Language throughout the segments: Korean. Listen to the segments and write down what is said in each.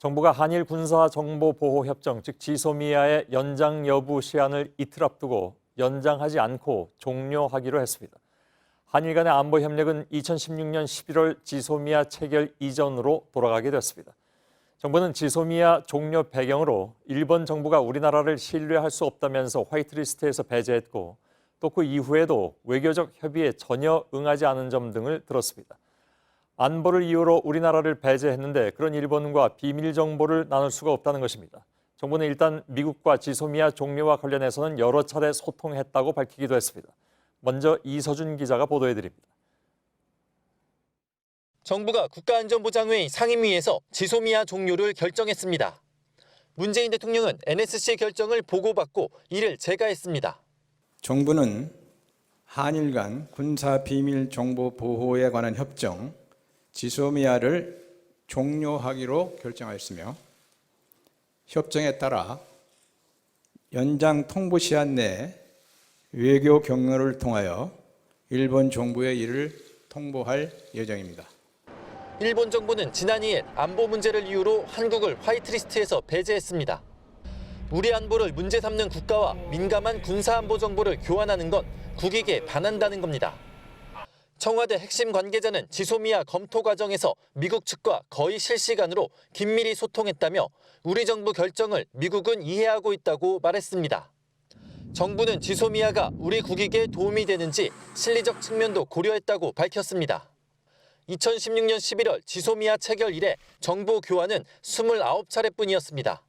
정부가 한일 군사정보보호협정, 즉 지소미아의 연장 여부 시한을 이틀 앞두고 연장하지 않고 종료하기로 했습니다. 한일 간의 안보 협력은 2016년 11월 지소미아 체결 이전으로 돌아가게 됐습니다. 정부는 지소미아 종료 배경으로 일본 정부가 우리나라를 신뢰할 수 없다면서 화이트리스트에서 배제했고 또 그 이후에도 외교적 협의에 전혀 응하지 않은 점 등을 들었습니다. 안보를 이유로 우리나라를 배제했는데 그런 일본과 비밀 정보를 나눌 수가 없다는 것입니다. 정부는 일단 미국과 지소미아 종료와 관련해서는 여러 차례 소통했다고 밝히기도 했습니다. 먼저 이서준 기자가 보도해드립니다. 정부가 국가안전보장회의 상임위에서 지소미아 종료를 결정했습니다. 문재인 대통령은 NSC 결정을 보고받고 이를 재가했습니다. 정부는 한일 간 군사 비밀 정보 보호에 관한 협정 지소미아를 종료하기로 결정하였으며 협정에 따라 연장 통보 시한 내에 외교 경로를 통하여 일본 정부에 이를 통보할 예정입니다. 일본 정부는 지난 2일 안보 문제를 이유로 한국을 화이트리스트에서 배제했습니다. 우리 안보를 문제 삼는 국가와 민감한 군사안보 정보를 교환하는 건 국익에 반한다는 겁니다. 청와대 핵심 관계자는 지소미아 검토 과정에서 미국 측과 거의 실시간으로 긴밀히 소통했다며 우리 정부 결정을 미국은 이해하고 있다고 말했습니다. 정부는 지소미아가 우리 국익에 도움이 되는지 실리적 측면도 고려했다고 밝혔습니다. 2016년 11월 지소미아 체결 이래 정보 교환은 29차례뿐이었습니다.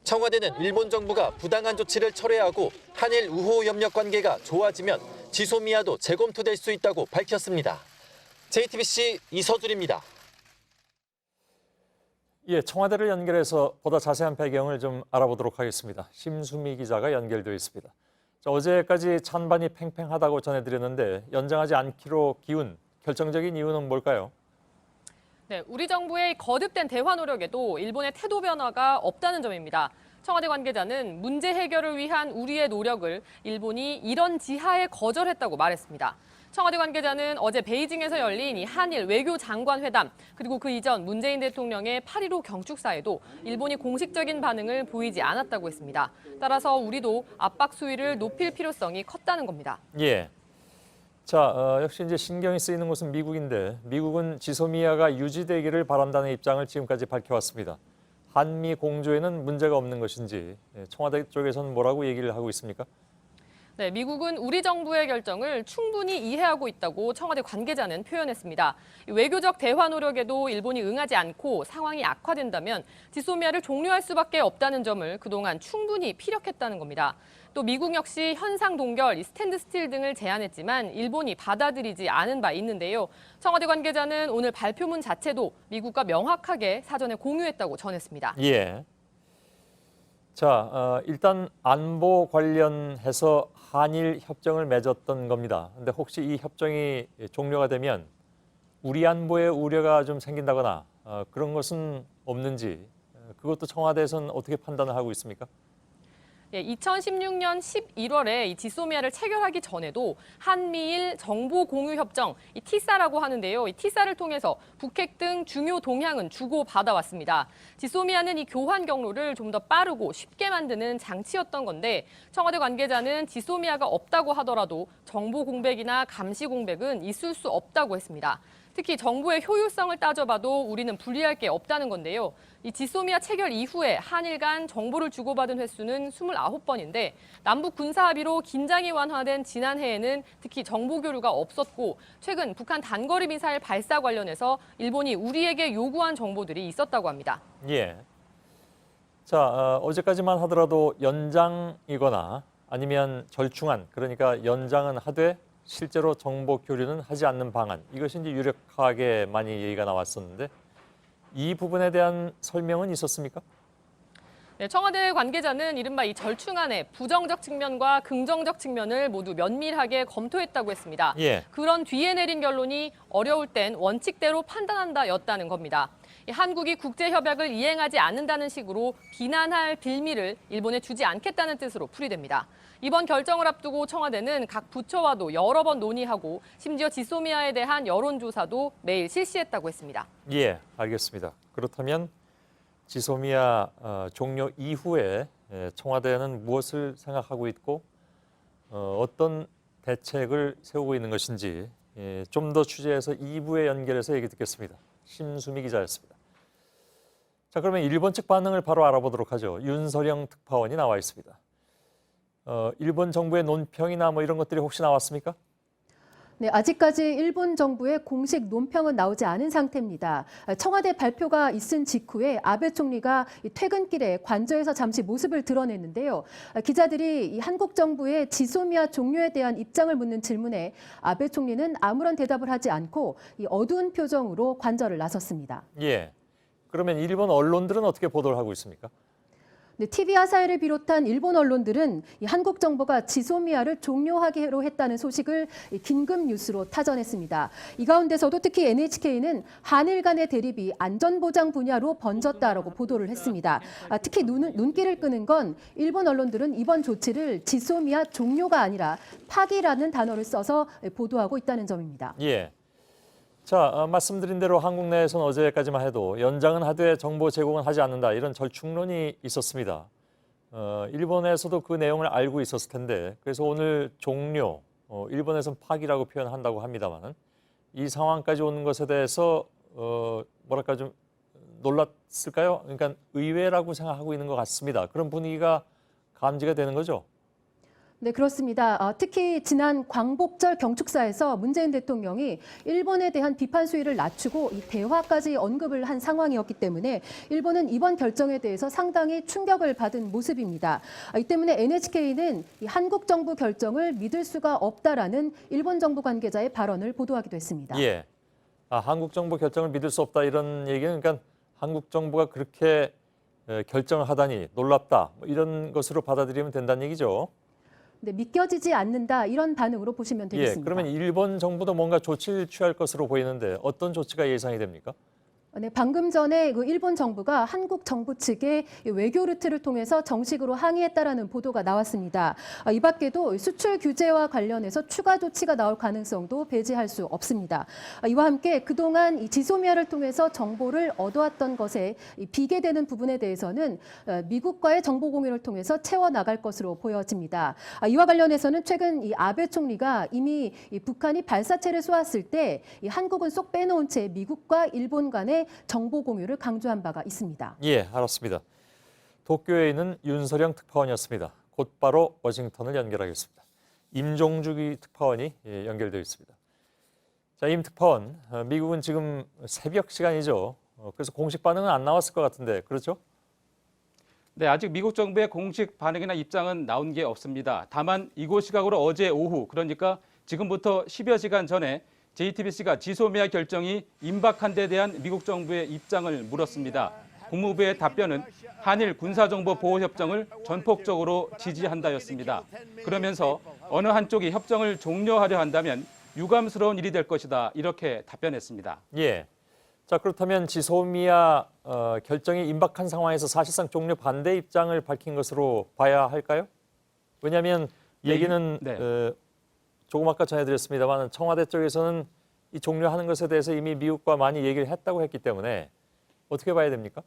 청와대는 일본 정부가 부당한 조치를 철회하고 한일 우호 협력 관계가 좋아지면 지소미아도 재검토될 수 있다고 밝혔습니다. JTBC 이서준입니다. 예, 청와대를 연결해서 보다 자세한 배경을 좀 알아보도록 하겠습니다. 심수미 기자가 연결되어 있습니다. 어제까지 찬반이 팽팽하다고 전해드렸는데 연장하지 않기로 기운, 결정적인 이유는 뭘까요? 네, 우리 정부의 거듭된 대화 노력에도 일본의 태도 변화가 없다는 점입니다. 청와대 관계자는 문제 해결을 위한 우리의 노력을 일본이 이런 지하에 거절했다고 말했습니다. 청와대 관계자는 어제 베이징에서 열린 이 한일 외교장관 회담 그리고 그 이전 문재인 대통령의 8.15 경축사에도 일본이 공식적인 반응을 보이지 않았다고 했습니다. 따라서 우리도 압박 수위를 높일 필요성이 컸다는 겁니다. 예. 자, 역시 이제 신경이 쓰이는 곳은 미국인데 미국은 지소미아가 유지되기를 바란다는 입장을 지금까지 밝혀왔습니다. 한미 공조에는 문제가 없는 것인지 청와대 쪽에서는 뭐라고 얘기를 하고 있습니까? 네, 미국은 우리 정부의 결정을 충분히 이해하고 있다고 청와대 관계자는 표현했습니다. 외교적 대화 노력에도 일본이 응하지 않고 상황이 악화된다면 지소미아를 종료할 수밖에 없다는 점을 그동안 충분히 피력했다는 겁니다. 또 미국 역시 현상 동결, 스탠드 스틸 등을 제안했지만 일본이 받아들이지 않은 바 있는데요. 청와대 관계자는 오늘 발표문 자체도 미국과 명확하게 사전에 공유했다고 전했습니다. 예. 자, 일단 안보 관련해서 한일 협정을 맺었던 겁니다. 근데 혹시 이 협정이 종료가 되면 우리 안보에 우려가 좀 생긴다거나 그런 것은 없는지 그것도 청와대에서는 어떻게 판단을 하고 있습니까? 예, 2016년 11월에 이 지소미아를 체결하기 전에도 한미일 정보 공유 협정, 이 티사라고 하는데요. 이 티사를 통해서 북핵 등 중요 동향은 주고 받아왔습니다. 지소미아는 이 교환 경로를 좀 더 빠르고 쉽게 만드는 장치였던 건데 청와대 관계자는 지소미아가 없다고 하더라도 정보 공백이나 감시 공백은 있을 수 없다고 했습니다. 특히 정보의 효율성을 따져봐도 우리는 불리할 게 없다는 건데요. 이 지소미아 체결 이후에 한일 간 정보를 주고받은 횟수는 29번인데 남북 군사 합의로 긴장이 완화된 지난해에는 특히 정보 교류가 없었고 최근 북한 단거리 미사일 발사 관련해서 일본이 우리에게 요구한 정보들이 있었다고 합니다. 예. 자, 어제까지만 하더라도 연장이거나 아니면 절충안, 그러니까 연장은 하되 실제로 정보 교류는 하지 않는 방안, 이것이 이제 유력하게 많이 얘기가 나왔었는데 이 부분에 대한 설명은 있었습니까? 네, 청와대 관계자는 이른바 이 절충안의 부정적 측면과 긍정적 측면을 모두 면밀하게 검토했다고 했습니다. 예. 그런 뒤에 내린 결론이 어려울 땐 원칙대로 판단한다였다는 겁니다. 한국이 국제협약을 이행하지 않는다는 식으로 비난할 빌미를 일본에 주지 않겠다는 뜻으로 풀이됩니다. 이번 결정을 앞두고 청와대는 각 부처와도 여러 번 논의하고 심지어 지소미아에 대한 여론조사도 매일 실시했다고 했습니다. 예, 알겠습니다. 그렇다면 지소미아 종료 이후에 청와대는 무엇을 생각하고 있고 어떤 대책을 세우고 있는 것인지 좀 더 취재해서 2부에 연결해서 얘기 듣겠습니다. 심수미 기자였습니다. 자, 그러면 일본 측 반응을 바로 알아보도록 하죠. 윤서령 특파원이 나와 있습니다. 일본 정부의 논평이나 뭐 이런 것들이 혹시 나왔습니까? 네, 아직까지 일본 정부의 공식 논평은 나오지 않은 상태입니다. 청와대 발표가 있은 직후에 아베 총리가 퇴근길에 관저에서 잠시 모습을 드러냈는데요. 기자들이 한국 정부의 지소미아 종료에 대한 입장을 묻는 질문에 아베 총리는 아무런 대답을 하지 않고 어두운 표정으로 관저를 나섰습니다. 예. 그러면 일본 언론들은 어떻게 보도를 하고 있습니까? 네, TV 아사히를 비롯한 일본 언론들은 한국 정부가 지소미아를 종료하기로 했다는 소식을 긴급 뉴스로 타전했습니다. 이 가운데서도 특히 NHK는 한일 간의 대립이 안전보장 분야로 번졌다라고 보도를 했습니다. 특히 눈길을 끄는 건 일본 언론들은 이번 조치를 지소미아 종료가 아니라 파기라는 단어를 써서 보도하고 있다는 점입니다. 예. 자, 말씀드린 대로 한국 내에서는 어제까지만 해도 연장은 하되 정보 제공은 하지 않는다 이런 절충론이 있었습니다. 일본에서도 그 내용을 알고 있었을 텐데 그래서 오늘 종료, 일본에서는 파기라고 표현한다고 합니다만 이 상황까지 오는 것에 대해서 뭐랄까 좀 놀랐을까요? 그러니까 의외라고 생각하고 있는 것 같습니다. 그런 분위기가 감지가 되는 거죠. 네, 그렇습니다. 특히 지난 광복절 경축사에서 문재인 대통령이 일본에 대한 비판 수위를 낮추고 이 대화까지 언급을 한 상황이었기 때문에 일본은 이번 결정에 대해서 상당히 충격을 받은 모습입니다. 이 때문에 NHK는 이 한국 정부 결정을 믿을 수가 없다라는 일본 정부 관계자의 발언을 보도하기도 했습니다. 예. 한국 정부 결정을 믿을 수 없다 이런 얘기는 그러니까 한국 정부가 그렇게 결정을 하다니 놀랍다 뭐 이런 것으로 받아들이면 된다는 얘기죠. 네, 믿겨지지 않는다 이런 반응으로 보시면 되겠습니다. 예, 그러면 일본 정부도 뭔가 조치를 취할 것으로 보이는데 어떤 조치가 예상이 됩니까? 네, 방금 전에 그 일본 정부가 한국 정부 측에 외교 루트를 통해서 정식으로 항의했다라는 보도가 나왔습니다. 이 밖에도 수출 규제와 관련해서 추가 조치가 나올 가능성도 배제할 수 없습니다. 이와 함께 그동안 이 지소미아를 통해서 정보를 얻어왔던 것에 비계되는 부분에 대해서는 미국과의 정보 공유를 통해서 채워나갈 것으로 보여집니다. 이와 관련해서는 최근 이 아베 총리가 이미 이 북한이 발사체를 쏘았을 때 이 한국은 쏙 빼놓은 채 미국과 일본 간의 정보 공유를 강조한 바가 있습니다. 예, 알았습니다. 도쿄에 있는 윤서령 특파원이었습니다. 곧바로 워싱턴을 연결하겠습니다. 임종주기 특파원이 연결되어 있습니다. 자, 임 특파원, 미국은 지금 새벽 시간이죠. 그래서 공식 반응은 안 나왔을 것 같은데 그렇죠? 네, 아직 미국 정부의 공식 반응이나 입장은 나온 게 없습니다. 다만 이곳 시각으로 어제 오후, 그러니까 지금부터 10여 시간 전에 JTBC가 지소미아 결정이 임박한 데 대한 미국 정부의 입장을 물었습니다. 국무부의 답변은 한일 군사정보보호협정을 전폭적으로 지지한다였습니다. 그러면서 어느 한쪽이 협정을 종료하려 한다면 유감스러운 일이 될 것이다 이렇게 답변했습니다. 예. 자, 그렇다면 지소미아 결정이 임박한 상황에서 사실상 종료 반대 입장을 밝힌 것으로 봐야 할까요? 왜냐하면 얘기는 조금 아까 전해드렸습니다만 청와대 쪽에서는 이 종료하는 것에 대해서 이미 미국과 많이 얘기를 했다고 했기 때문에 어떻게 봐야 됩니까?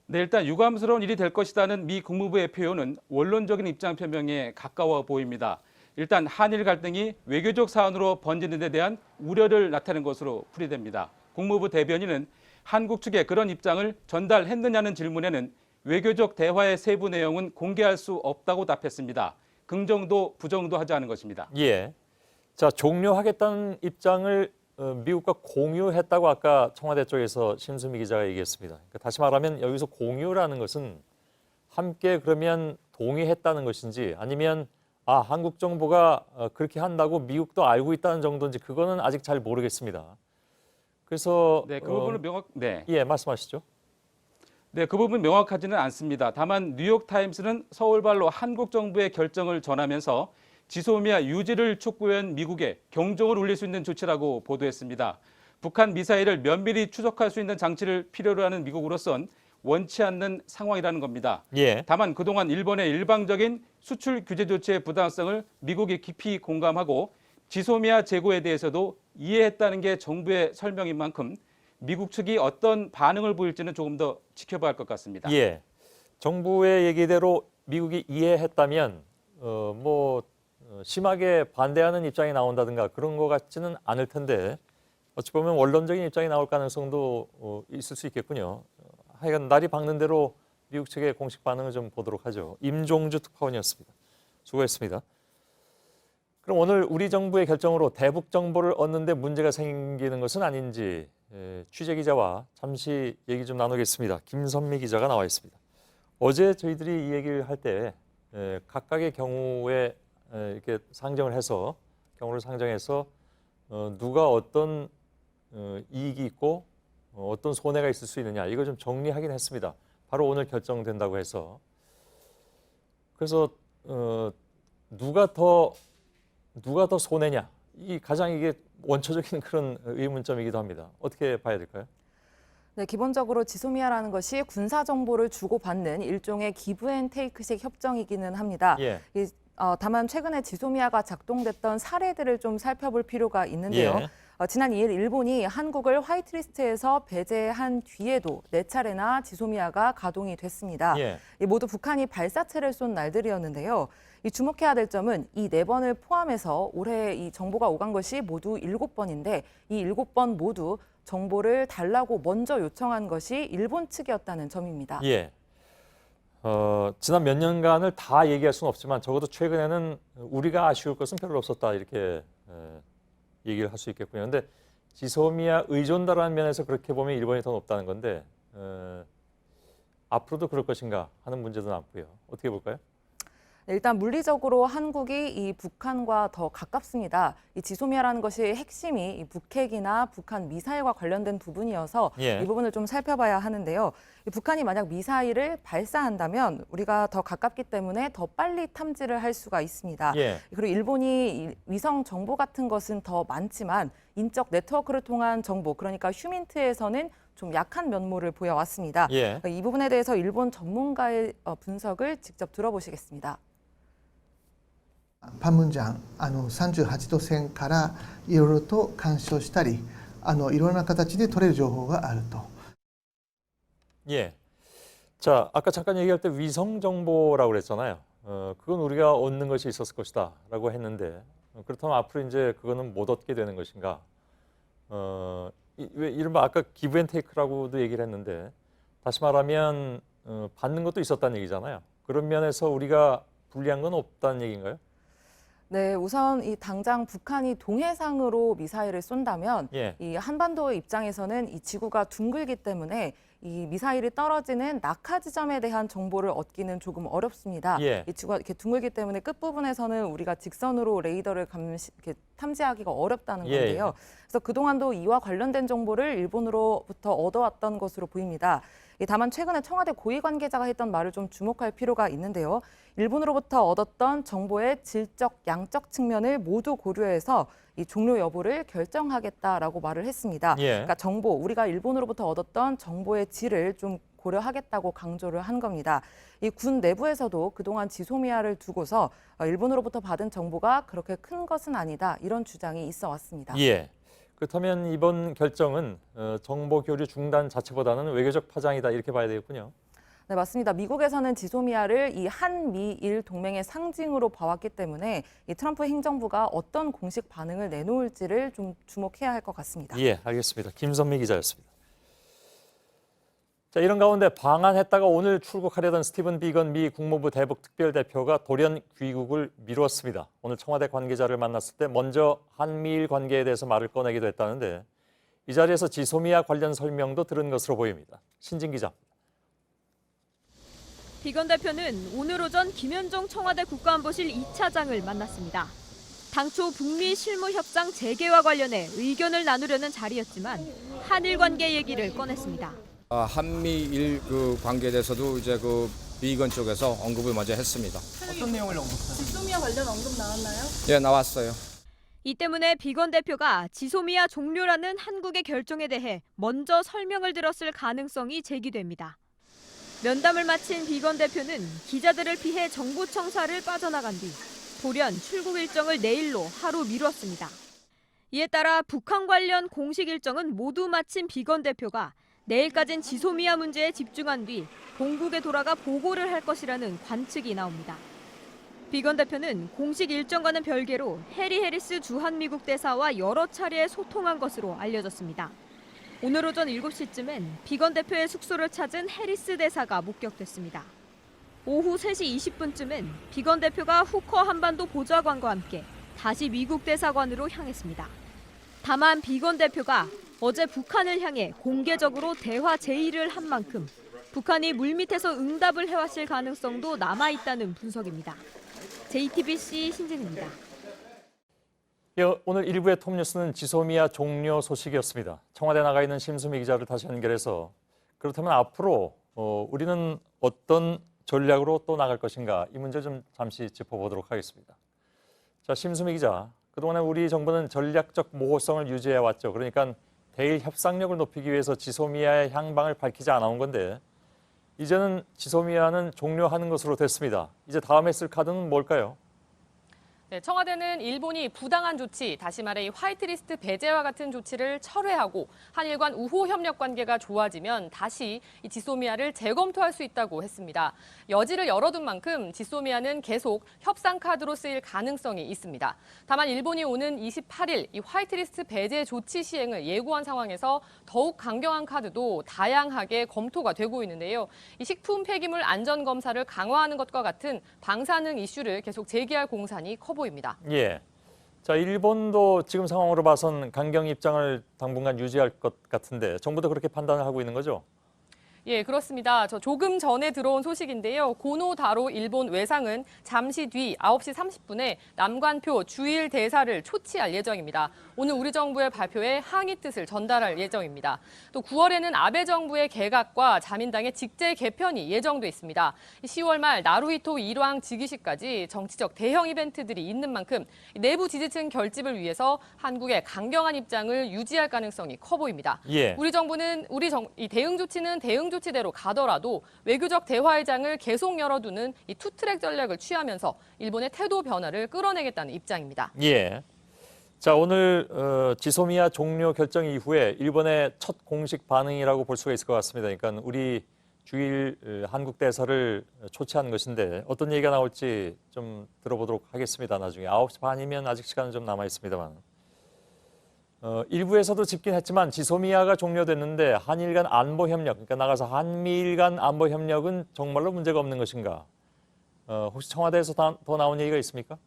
네, 일단 유감스러운 일이 될 것이라는 미 국무부의 표현은 원론적인 입장 표명에 가까워 보입니다. 일단 한일 갈등이 외교적 사안으로 번지는 데 대한 우려를 나타낸 것으로 풀이됩니다. 국무부 대변인은 한국 측에 그런 입장을 전달했느냐는 질문에는 외교적 대화의 세부 내용은 공개할 수 없다고 답했습니다. 긍정도 부정도 하지 않은 것입니다. 예. 자, 종료하겠다는 입장을 미국과 공유했다고 아까 청와대 쪽에서 심수미 기자가 얘기했습니다. 그러니까 다시 말하면 여기서 공유라는 것은 함께 그러면 동의했다는 것인지 아니면 한국 정부가 그렇게 한다고 미국도 알고 있다는 정도인지 그거는 아직 잘 모르겠습니다. 그래서 네, 그 부분은 예, 말씀하시죠. 네, 그 부분 명확하지는 않습니다. 다만 뉴욕타임스는 서울발로 한국 정부의 결정을 전하면서 지소미아 유지를 촉구한 미국에 경종을 울릴 수 있는 조치라고 보도했습니다. 북한 미사일을 면밀히 추적할 수 있는 장치를 필요로 하는 미국으로선 원치 않는 상황이라는 겁니다. 예. 다만 그동안 일본의 일방적인 수출 규제 조치의 부당성을 미국이 깊이 공감하고 지소미아 재고에 대해서도 이해했다는 게 정부의 설명인 만큼 미국 측이 어떤 반응을 보일지는 조금 더 지켜봐야 할 것 같습니다. 예, 정부의 얘기대로 미국이 이해했다면 심하게 반대하는 입장이 나온다든가 그런 것 같지는 않을 텐데 어찌 보면 원론적인 입장이 나올 가능성도 있을 수 있겠군요. 하여간 날이 밝는 대로 미국 측의 공식 반응을 좀 보도록 하죠. 임종주 특파원이었습니다. 수고했습니다. 그럼 오늘 우리 정부의 결정으로 대북 정보를 얻는데 문제가 생기는 것은 아닌지 취재 기자와 잠시 얘기 좀 나누겠습니다. 김선미 기자가 나와 있습니다. 어제 저희들이 이 얘기를 할 때 각각의 경우에 이렇게 경우를 상정해서 누가 어떤 이익이 있고 어떤 손해가 있을 수 있느냐 이걸 좀 정리하긴 했습니다. 바로 오늘 결정된다고 해서 그래서 누가 더 손해냐 이 가장 이게 원초적인 그런 의문점이기도 합니다. 어떻게 봐야 될까요? 네, 기본적으로 지소미아라는 것이 군사 정보를 주고받는 일종의 기브앤테이크식 협정이기는 합니다. 예. 다만 최근에 지소미아가 작동됐던 사례들을 좀 살펴볼 필요가 있는데요. 예. 지난 2일 일본이 한국을 화이트리스트에서 배제한 뒤에도 4차례나 지소미아가 가동이 됐습니다. 예. 모두 북한이 발사체를 쏜 날들이었는데요. 주목해야 될 점은 이 4번을 포함해서 올해 이 정보가 오간 것이 모두 7번인데 이 7번 모두 정보를 달라고 먼저 요청한 것이 일본 측이었다는 점입니다. 예. 지난 몇 년간을 다 얘기할 수는 없지만 적어도 최근에는 우리가 아쉬울 것은 별로 없었다 이렇게 얘기를 할 수 있겠군요. 그런데 지소미아 의존다라는 면에서 그렇게 보면 일본이 더 높다는 건데 앞으로도 그럴 것인가 하는 문제도 남고요. 어떻게 볼까요? 일단 물리적으로 한국이 이 북한과 더 가깝습니다. 이 지소미아라는 것이 핵심이 이 북핵이나 북한 미사일과 관련된 부분이어서 예. 이 부분을 좀 살펴봐야 하는데요. 이 북한이 만약 미사일을 발사한다면 우리가 더 가깝기 때문에 더 빨리 탐지를 할 수가 있습니다. 예. 그리고 일본이 이 위성 정보 같은 것은 더 많지만 인적 네트워크를 통한 정보, 그러니까 휴민트에서는 좀 약한 면모를 보여왔습니다. 예. 이 부분에 대해서 일본 전문가의 분석을 직접 들어보시겠습니다. パンムンジャン38度線からいろいろと干渉したりいろんな形で取れる情報があると。 예. 자, 아까 잠깐 얘기할 때 위성 정보라고 그랬잖아요. 그건 우리가 얻는 것이 있었을 것이다라고 했는데 그렇다면 앞으로 이제 그거는 못 얻게 되는 것인가? 왜 이른바 아까 기브앤테이크라고도 얘기를 했는데 다시 말하면 받는 것도 있었다는 얘기잖아요. 그런 면에서 우리가 불리한 건 없다는 얘기인가요? 네, 우선 이 당장 북한이 동해상으로 미사일을 쏜다면 예. 이 한반도의 입장에서는 이 지구가 둥글기 때문에 이 미사일이 떨어지는 낙하 지점에 대한 정보를 얻기는 조금 어렵습니다. 예. 이 지구가 이렇게 둥글기 때문에 끝부분에서는 우리가 직선으로 레이더를 이렇게 탐지하기가 어렵다는 예, 건데요. 그래서 그동안도 이와 관련된 정보를 일본으로부터 얻어왔던 것으로 보입니다. 다만 최근에 청와대 고위 관계자가 했던 말을 좀 주목할 필요가 있는데요. 일본으로부터 얻었던 정보의 질적, 양적 측면을 모두 고려해서 이 종료 여부를 결정하겠다라고 말을 했습니다. 예. 그러니까 정보, 우리가 일본으로부터 얻었던 정보의 질을 좀 고려하겠다고 강조를 한 겁니다. 이 군 내부에서도 그동안 지소미아를 두고서 일본으로부터 받은 정보가 그렇게 큰 것은 아니다, 이런 주장이 있어 왔습니다. 예. 그렇다면 이번 결정은 정보 교류 중단 자체보다는 외교적 파장이다 이렇게 봐야 되겠군요. 네, 맞습니다. 미국에서는 지소미아를 이 한미일 동맹의 상징으로 봐왔기 때문에 이 트럼프 행정부가 어떤 공식 반응을 내놓을지를 좀 주목해야 할 것 같습니다. 예, 알겠습니다. 김선미 기자였습니다. 자, 이런 가운데 방한했다가 오늘 출국하려던 스티븐 비건 미 국무부 대북 특별대표가 돌연 귀국을 미루었습니다. 오늘 청와대 관계자를 만났을 때 먼저 한미일 관계에 대해서 말을 꺼내기도 했다는데 이 자리에서 지소미아 관련 설명도 들은 것으로 보입니다. 신진 기자. 비건 대표는 오늘 오전 김현종 청와대 국가안보실 2차장을 만났습니다. 당초 북미 실무협상 재개와 관련해 의견을 나누려는 자리였지만 한일 관계 얘기를 꺼냈습니다. 한미일 그 관계에 대해서도 이제 그 비건 쪽에서 언급을 먼저 했습니다. 어떤 내용을 언급했어요? 지소미아 관련 언급 나왔나요? 예, 나왔어요. 이 때문에 비건 대표가 지소미아 종료라는 한국의 결정에 대해 먼저 설명을 들었을 가능성이 제기됩니다. 면담을 마친 비건 대표는 기자들을 피해 정부청사를 빠져나간 뒤 돌연 출국 일정을 내일로 하루 미뤘습니다. 이에 따라 북한 관련 공식 일정은 모두 마친 비건 대표가 내일까진 지소미아 문제에 집중한 뒤 본국에 돌아가 보고를 할 것이라는 관측이 나옵니다. 비건 대표는 공식 일정과는 별개로 해리 해리스 주한미국 대사와 여러 차례 소통한 것으로 알려졌습니다. 오늘 오전 7시쯤엔 비건 대표의 숙소를 찾은 해리스 대사가 목격됐습니다. 오후 3시 20분쯤엔 비건 대표가 후커 한반도 보좌관과 함께 다시 미국 대사관으로 향했습니다. 다만 비건 대표가 어제 북한을 향해 공개적으로 대화 제의를 한 만큼 북한이 물밑에서 응답을 해왔을 가능성도 남아있다는 분석입니다. JTBC 신진입니다. 예, 오늘 1부의 톱뉴스는 지소미아 종료 소식이었습니다. 청와대 나가 있는 심수미 기자를 다시 연결해서 그렇다면 앞으로 우리는 어떤 전략으로 또 나갈 것인가 이 문제 좀 잠시 짚어보도록 하겠습니다. 자, 심수미 기자, 그동안 우리 정부는 전략적 모호성을 유지해 왔죠. 그러니까 대일 협상력을 높이기 위해서 지소미아의 향방을 밝히지 않아온 건데 이제는 지소미아는 종료하는 것으로 됐습니다. 이제 다음에 쓸 카드는 뭘까요? 네, 청와대는 일본이 부당한 조치, 다시 말해 이 화이트리스트 배제와 같은 조치를 철회하고 한일 간 우호 협력 관계가 좋아지면 다시 이 지소미아를 재검토할 수 있다고 했습니다. 여지를 열어둔 만큼 지소미아는 계속 협상 카드로 쓰일 가능성이 있습니다. 다만 일본이 오는 28일 이 화이트리스트 배제 조치 시행을 예고한 상황에서 더욱 강경한 카드도 다양하게 검토가 되고 있는데요. 이 식품 폐기물 안전 검사를 강화하는 것과 같은 방사능 이슈를 계속 제기할 공산이 커 보입니다. 예. 자, 일본도 지금 상황으로 봐선 강경 입장을 당분간 유지할 것 같은데 정부도 그렇게 판단을 하고 있는 거죠? 예, 그렇습니다. 저 조금 전에 들어온 소식인데요. 고노다로 일본 외상은 잠시 뒤 9시 30분에 남관표 주일 대사를 초치할 예정입니다. 오늘 우리 정부의 발표에 항의 뜻을 전달할 예정입니다. 또 9월에는 아베 정부의 개각과 자민당의 직제 개편이 예정돼 있습니다. 10월 말 나루히토 일왕 즉위식까지 정치적 대형 이벤트들이 있는 만큼 내부 지지층 결집을 위해서 한국의 강경한 입장을 유지할 가능성이 커 보입니다. 예. 우리 정부는 이 대응 조치는 대응 조치대로 가더라도 외교적 대화의 장을 계속 열어두는 이 투트랙 전략을 취하면서 일본의 태도 변화를 끌어내겠다는 입장입니다. 예. 자, 오늘 지소미아 종료 결정 이후에 일본의 첫 공식 반응이라고 볼 수가 있을 것 같습니다. 그러니까 우리 주일 한국 대사를 초치한 것인데 어떤 얘기가 나올지 좀 들어보도록 하겠습니다. 나중에 9시 반이면 아직 시간은 좀 남아 있습니다만. 일부에서도 짚긴 했지만 지소미아가 종료됐는데 한일 간 안보 협력, 그러니까 나가서 한미일 간 안보 협력은 정말로 문제가 없는 것인가? 혹시 청와대에서 더 나온 얘기가 있습니까?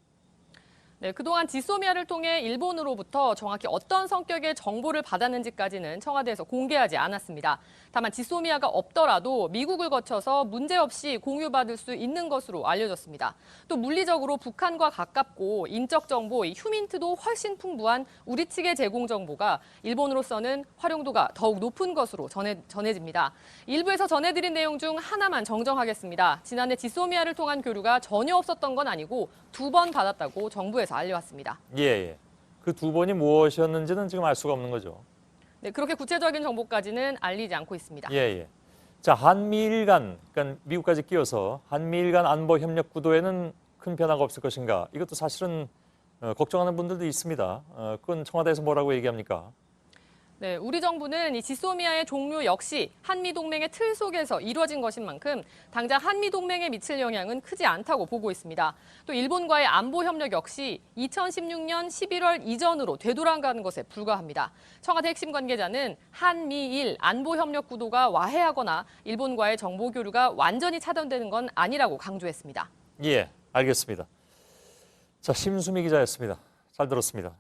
네, 그동안 지소미아를 통해 일본으로부터 정확히 어떤 성격의 정보를 받았는지까지는 청와대에서 공개하지 않았습니다. 다만 지소미아가 없더라도 미국을 거쳐서 문제없이 공유받을 수 있는 것으로 알려졌습니다. 또 물리적으로 북한과 가깝고 인적 정보, 휴민트도 훨씬 풍부한 우리 측의 제공 정보가 일본으로서는 활용도가 더욱 높은 것으로 전해집니다. 일부에서 전해드린 내용 중 하나만 정정하겠습니다. 지난해 지소미아를 통한 교류가 전혀 없었던 건 아니고 2번 받았다고 정부에서 알려왔습니다. 예. 그 2번이 무엇이었는지는 지금 알 수가 없는 거죠. 네, 그렇게 구체적인 정보까지는 알리지 않고 있습니다. 예. 자, 한미일 간, 그러니까 미국까지 끼워서 한미일 간 안보 협력 구도에는 큰 변화가 없을 것인가? 이것도 사실은 걱정하는 분들도 있습니다. 그건 청와대에서 뭐라고 얘기합니까? 네, 우리 정부는 이 지소미아의 종료 역시 한미동맹의 틀 속에서 이루어진 것인 만큼 당장 한미동맹에 미칠 영향은 크지 않다고 보고 있습니다. 또 일본과의 안보 협력 역시 2016년 11월 이전으로 되돌아가는 것에 불과합니다. 청와대 핵심 관계자는 한미일 안보 협력 구도가 와해하거나 일본과의 정보 교류가 완전히 차단되는 건 아니라고 강조했습니다. 예, 알겠습니다. 자, 심수미 기자였습니다. 잘 들었습니다.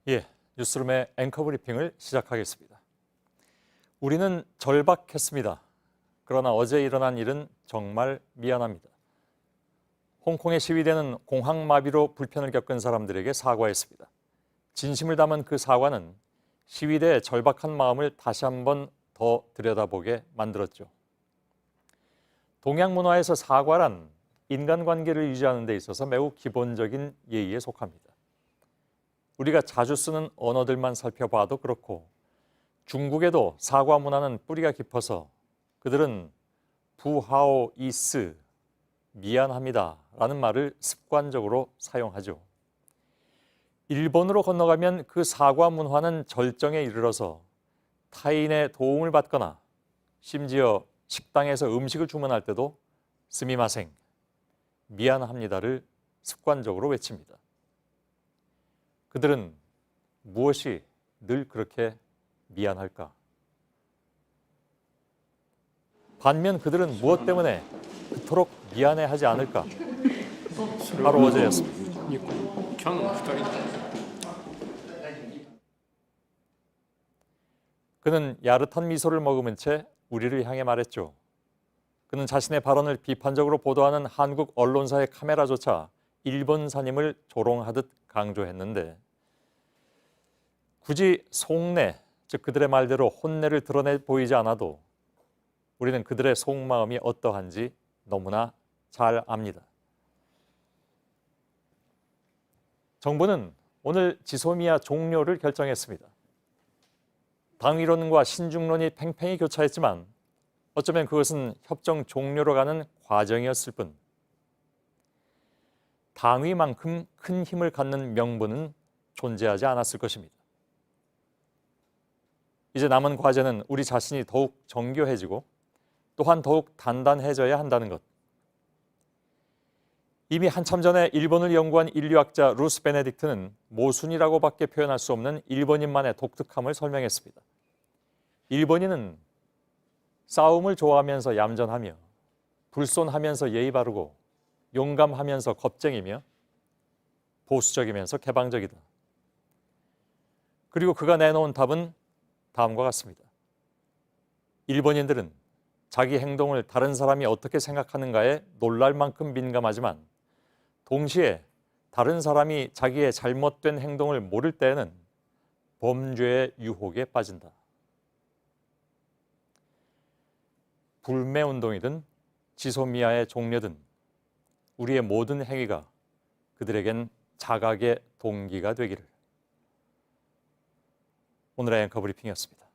예, 뉴스룸의 앵커 브리핑을 시작하겠습니다. 우리는 절박했습니다. 그러나 어제 일어난 일은 정말 미안합니다. 홍콩의 시위대는 공황마비로 불편을 겪은 사람들에게 사과했습니다. 진심을 담은 그 사과는 시위대의 절박한 마음을 다시 한번 더 들여다보게 만들었죠. 동양 문화에서 사과란 인간관계를 유지하는 데 있어서 매우 기본적인 예의에 속합니다. 우리가 자주 쓰는 언어들만 살펴봐도 그렇고 중국에도 사과 문화는 뿌리가 깊어서 그들은 부하오 이스, 미안합니다 라는 말을 습관적으로 사용하죠. 일본으로 건너가면 그 사과 문화는 절정에 이르러서 타인의 도움을 받거나 심지어 식당에서 음식을 주문할 때도 스미마생, 미안합니다를 습관적으로 외칩니다. 그들은 무엇이 늘 그렇게 미안할까? 반면 그들은 무엇 때문에 그토록 미안해하지 않을까? 바로 어제였습니다. 그는 야릇한 미소를 머금은 채 우리를 향해 말했죠. 그는 자신의 발언을 비판적으로 보도하는 한국 언론사의 카메라조차 일본산임을 조롱하듯 강조했는데 굳이 속내, 즉 그들의 말대로 혼내를 드러내 보이지 않아도 우리는 그들의 속마음이 어떠한지 너무나 잘 압니다. 정부는 오늘 지소미아 종료를 결정했습니다. 당위론과 신중론이 팽팽히 교차했지만 어쩌면 그것은 협정 종료로 가는 과정이었을 뿐 당위만큼 큰 힘을 갖는 명분은 존재하지 않았을 것입니다. 이제 남은 과제는 우리 자신이 더욱 정교해지고 또한 더욱 단단해져야 한다는 것. 이미 한참 전에 일본을 연구한 인류학자 루스 베네딕트는 모순이라고밖에 표현할 수 없는 일본인만의 독특함을 설명했습니다. 일본인은 싸움을 좋아하면서 얌전하며 불손하면서 예의 바르고 용감하면서 겁쟁이며 보수적이면서 개방적이다. 그리고 그가 내놓은 답은 다음과 같습니다. 일본인들은 자기 행동을 다른 사람이 어떻게 생각하는가에 놀랄 만큼 민감하지만 동시에 다른 사람이 자기의 잘못된 행동을 모를 때에는 범죄의 유혹에 빠진다. 불매운동이든 지소미아의 종료든 우리의 모든 행위가 그들에겐 자각의 동기가 되기를. 오늘의 앵커 브리핑이었습니다.